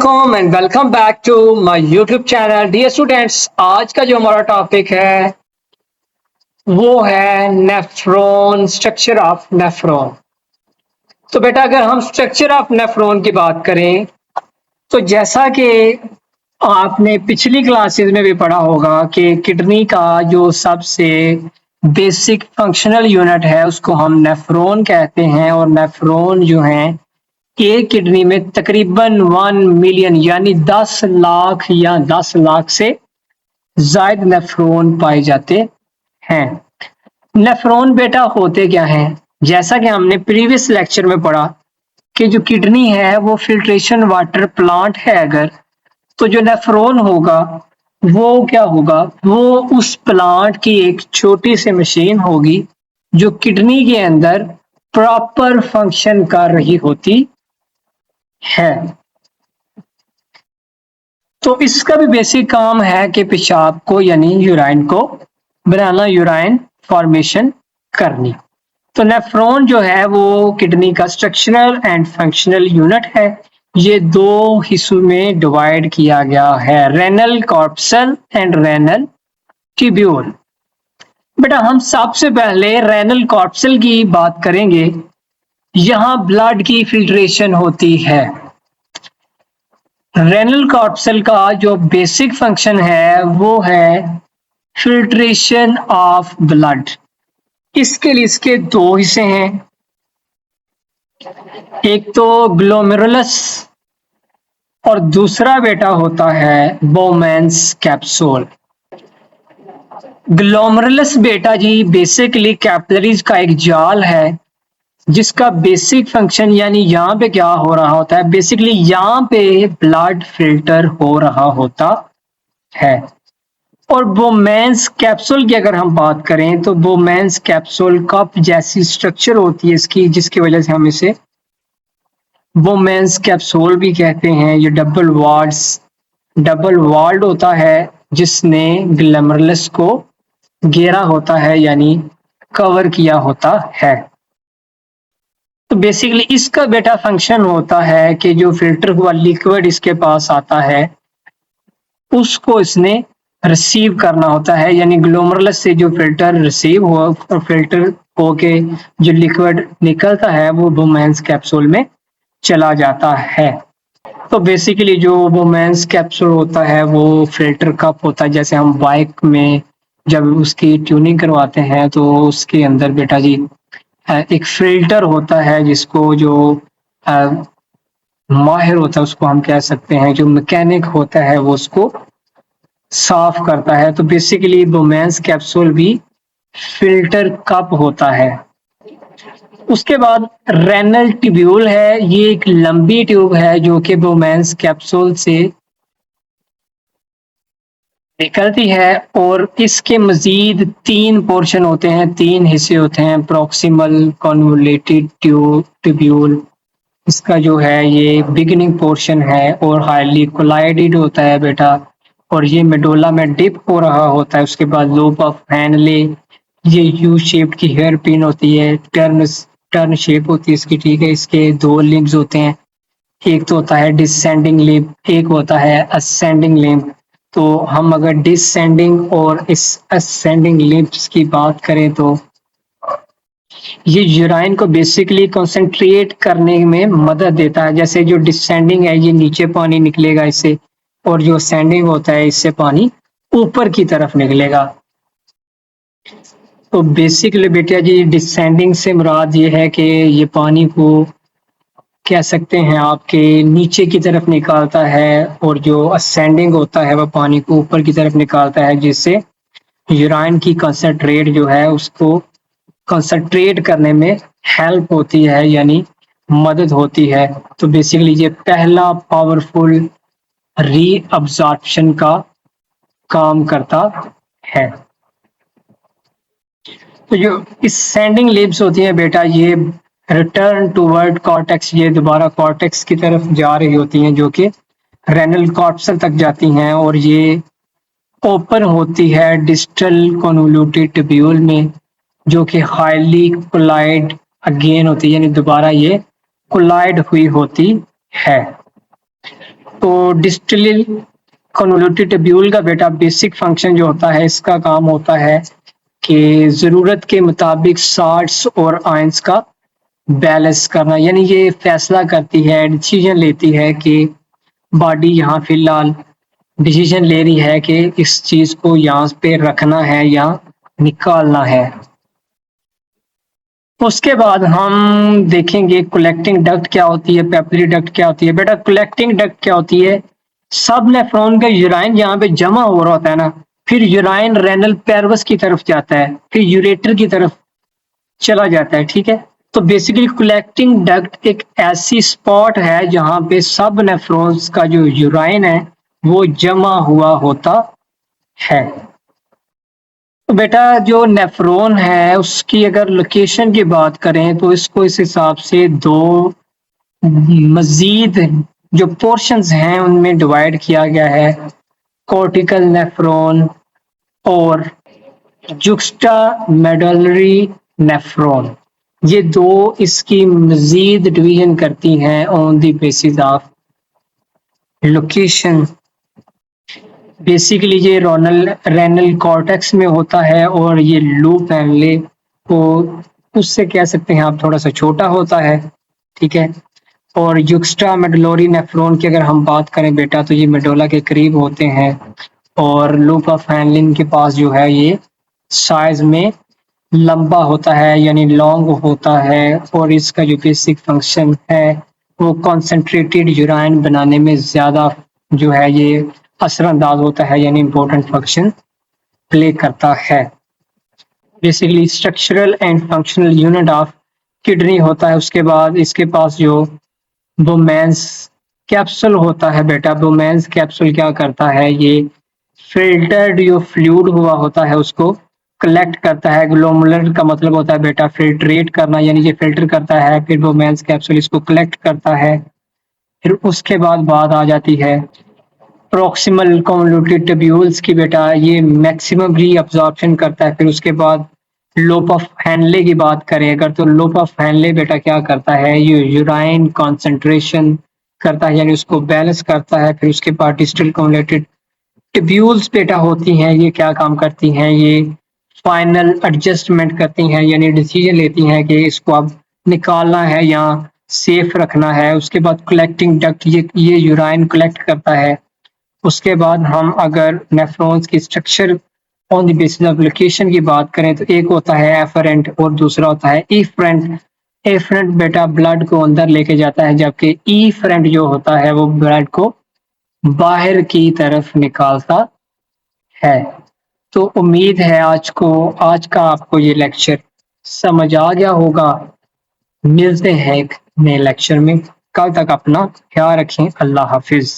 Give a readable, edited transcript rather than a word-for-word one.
वालेकुम and welcome back to my YouTube channel. Dear students, आज का जो हमारा टॉपिक है वो है नेफ्रॉन, स्ट्रक्चर ऑफ नेफ्रॉन। तो बेटा, अगर हम स्ट्रक्चर ऑफ नेफ्रॉन की बात करें तो जैसा कि आपने पिछली क्लासेस में भी पढ़ा होगा कि किडनी का जो सबसे बेसिक फंक्शनल यूनिट है उसको हम नेफ्रॉन कहते हैं। और नेफ्रॉन जो है एक किडनी में तकरीबन 1 मिलियन यानी 10 लाख या 10 लाख से जायद नेफ्रॉन पाए जाते हैं। नेफ्रॉन बेटा होते क्या हैं? जैसा कि हमने प्रीवियस लेक्चर में पढ़ा कि जो किडनी है वो फिल्ट्रेशन वाटर प्लांट है। अगर तो जो नेफ्रॉन होगा वो क्या होगा, वो उस प्लांट की एक छोटी सी मशीन होगी जो किडनी के अंदर प्रॉपर फंक्शन कर रही होती है। तो इसका भी बेसिक काम है कि पेशाब को यानी यूराइन को बनाना, यूराइन फॉर्मेशन करनी। तो नेफ्रॉन जो है वो किडनी का स्ट्रक्चरल एंड फंक्शनल यूनिट है। ये दो हिस्सों में डिवाइड किया गया है, renal corpuscle and renal tubule. बेटा, हम सबसे पहले रेनल कॉर्पसल की बात करेंगे। यहाँ ब्लड की फिल्ट्रेशन होती है। रेनल कॉर्पसल का जो बेसिक फंक्शन है वो है फिल्ट्रेशन ऑफ ब्लड। इसके लिए इसके दो हिस्से हैं, एक तो ग्लोमेरुलस और दूसरा बेटा होता है बोमेंस कैप्सूल। ग्लोमेरुलस बेटा जी बेसिकली कैपिलरीज का एक जाल है जिसका बेसिक फंक्शन यानी यहाँ पे क्या हो रहा होता है, बेसिकली यहाँ पे ब्लड फिल्टर हो रहा होता है। और बोमेंस कैप्सूल की अगर हम बात करें तो बोमेंस कैप्सूल कप जैसी स्ट्रक्चर होती है इसकी, जिसकी वजह से हम इसे बोमेंस कैप्सूल भी कहते हैं। ये डबल वॉल्ड होता है जिसने ग्लोमेरुलस को घेरा होता है यानी कवर किया होता है। तो बेसिकली इसका बेटा फंक्शन होता है कि जो फिल्टर हुआ लिक्विड इसके पास आता है उसको इसने रिसीव करना होता है, यानी ग्लोमेरुलस से जो फिल्टर रिसीव हुआ और फिल्टर होके जो लिक्विड निकलता है वो बोमेंस कैप्सूल में चला जाता है। तो बेसिकली जो बोमेंस कैप्सूल होता है वो फिल्टर कप होता है। जैसे हम बाइक में जब उसकी ट्यूनिंग करवाते हैं तो उसके अंदर बेटा जी एक फिल्टर होता है जिसको जो माहिर होता है उसको हम कह सकते हैं, जो मैकेनिक होता है वो उसको साफ करता है। तो बेसिकली बोमेंस कैप्सूल भी फिल्टर कप होता है। उसके बाद रेनल ट्यूब्यूल है, ये एक लंबी ट्यूब है जो कि बोमेंस कैप्सूल से निकलती है और इसके मजीद 3 पोर्शन होते हैं, 3 हिस्से होते हैं। प्रॉक्सिमल कॉन्वोल्यूटेड ट्यूब्यूल, इसका जो है ये बिगिनिंग पोर्शन है और हाईली कोलाइडेड होता है बेटा, और ये मेडोला में डिप हो रहा होता है। उसके बाद लोब ऑफ हैनले, ये यू शेप्ड की हेयर पिन होती है, टर्न शेप होती है इसकी, ठीक है। इसके 2 लिम्स होते हैं, एक तो होता है डिसेंडिंग लिम्ब, एक होता है असेंडिंग लिम्ब। तो हम अगर डिसेंडिंग और इस असेंडिंग लिम्ब्स की बात करें तो ये यूराइन को बेसिकली कंसंट्रेट करने में मदद देता है। जैसे जो डिसेंडिंग है ये नीचे पानी निकलेगा इससे, और जो असेंडिंग होता है इससे पानी ऊपर की तरफ निकलेगा। तो बेसिकली बेटा जी डिसेंडिंग से मुराद ये है कि ये पानी को कह सकते हैं आपके नीचे की तरफ निकालता है, और जो असेंडिंग होता है वह पानी को ऊपर की तरफ निकालता है, जिससे यूराइन की कंसंट्रेट जो है उसको कंसंट्रेट करने में हेल्प होती है यानी मदद होती है। तो बेसिकली ये पहला पावरफुल रीअब्जॉर्प्शन का काम करता है। तो जो असेंडिंग लिम्ब्स होती हैं बेटा ये रिटर्न टूवर्ड कॉर्टेक्स, ये दोबारा कॉर्टेक्स की तरफ जा रही होती हैं जो कि रेनल कॉर्पसल तक जाती हैं, और ये ओपन होती है डिस्टल कॉन्वोल्यूटेड ट्यूब्यूल में जो कि हाईली कोलाइड अगेन होती है, यानी दोबारा ये कोलाइड हुई होती है। तो डिस्टिल कन्वोल्यूटेड ट्यूब्यूल का बेटा बेसिक फंक्शन जो होता है, इसका काम होता है कि ज़रूरत के मुताबिक साल्ट्स और आयंस का बैलेंस करना, यानी ये फैसला करती है, डिसीजन लेती है कि बॉडी यहाँ फिलहाल डिसीजन ले रही है कि इस चीज़ को यहाँ पे रखना है या निकालना है। उसके बाद हम देखेंगे कलेक्टिंग डक्ट क्या होती है, पेपिलरी डक्ट क्या होती है। बेटा कलेक्टिंग डक्ट क्या होती है, सब नेफ्रॉन का यूराइन यहाँ पे जमा हो रहा होता है ना, फिर यूराइन रेनल पेरवस की तरफ जाता है, फिर यूरेटर की तरफ चला जाता है, ठीक है। तो बेसिकली कलेक्टिंग डक्ट एक ऐसी स्पॉट है जहाँ पे सब नेफ्रॉन्स का जो यूराइन है वो जमा हुआ होता है। तो बेटा जो नेफ्रॉन है उसकी अगर लोकेशन की बात करें तो इसको इस हिसाब से दो मजीद जो पोर्शंस हैं उनमें डिवाइड किया गया है, कॉर्टिकल नेफ्रॉन और जुक्स्टा मेडुलरी नेफ्रॉन। ये दो इसकी मजीद डिवीजन करती हैं on the basis of location. Basically ये रेनल कॉर्टेक्स में होता है और ये लूप फैमिली को उससे कह सकते हैं आप थोड़ा सा छोटा होता है, ठीक है। और जुक्स्टा मेडुलरी नेफ्रॉन की अगर हम बात करें बेटा तो ये मेडुला के करीब होते हैं और लूप ऑफ हैनलिन के पास जो है ये साइज में लंबा होता है यानी लॉन्ग होता है और इसका जो बेसिक फंक्शन है वो कॉन्सेंट्रेटेड यूराइन बनाने में ज़्यादा जो है ये असरअंदाज होता है, यानी इम्पोर्टेंट फंक्शन प्ले करता है। Basically structural and functional unit of kidney होता है। उसके बाद इसके पास जो बोमेंस कैप्सूल होता है बेटा, बोमेंस कैप्सूल क्या करता है, ये फिल्टर्ड जो फ्लूइड हुआ होता है उसको कलेक्ट करता है। ग्लोमुलर का मतलब होता है बेटा फिल्ट्रेट करना, यानी ये फिल्टर करता है, फिर बोमेंस कैप्सूल इसको कलेक्ट करता है। फिर उसके बाद बात आ जाती है प्रॉक्सिमल कन्वोल्यूटेड ट्यूब्यूल्स की बेटा, ये मैक्सिमम री अब्जॉर्प्शन करता है। फिर उसके बाद लोप ऑफ हैनले की बात करें अगर तो लोप ऑफ हैनले बेटा क्या करता है, ये यूराइन कॉन्सेंट्रेशन करता है यानी उसको बैलेंस करता है। फिर उसके बाद डिस्टल कन्वोल्यूटेड ट्यूब्यूल्स बेटा होती हैं, ये क्या काम करती हैं, ये फाइनल एडजस्टमेंट करती हैं यानी डिसीजन लेती हैं कि इसको अब निकालना है या सेफ रखना है। उसके बाद कलेक्टिंग डक्ट ये यूराइन कलेक्ट करता है। उसके बाद हम अगर नेफ्रॉन्स की structure on the basis of location की बात करें तो एक होता है एफरेंट और दूसरा होता है इफरेंट। एफरेंट बेटा ब्लड को अंदर लेके जाता है जबकि इफरेंट जो होता है वो ब्लड को बाहर की तरफ निकालता है। तो उम्मीद है आज का आपको ये लेक्चर समझ आ गया होगा। मिलते हैं एक नए लेक्चर में, कल तक अपना ख्याल रखें। अल्लाह हाफिज।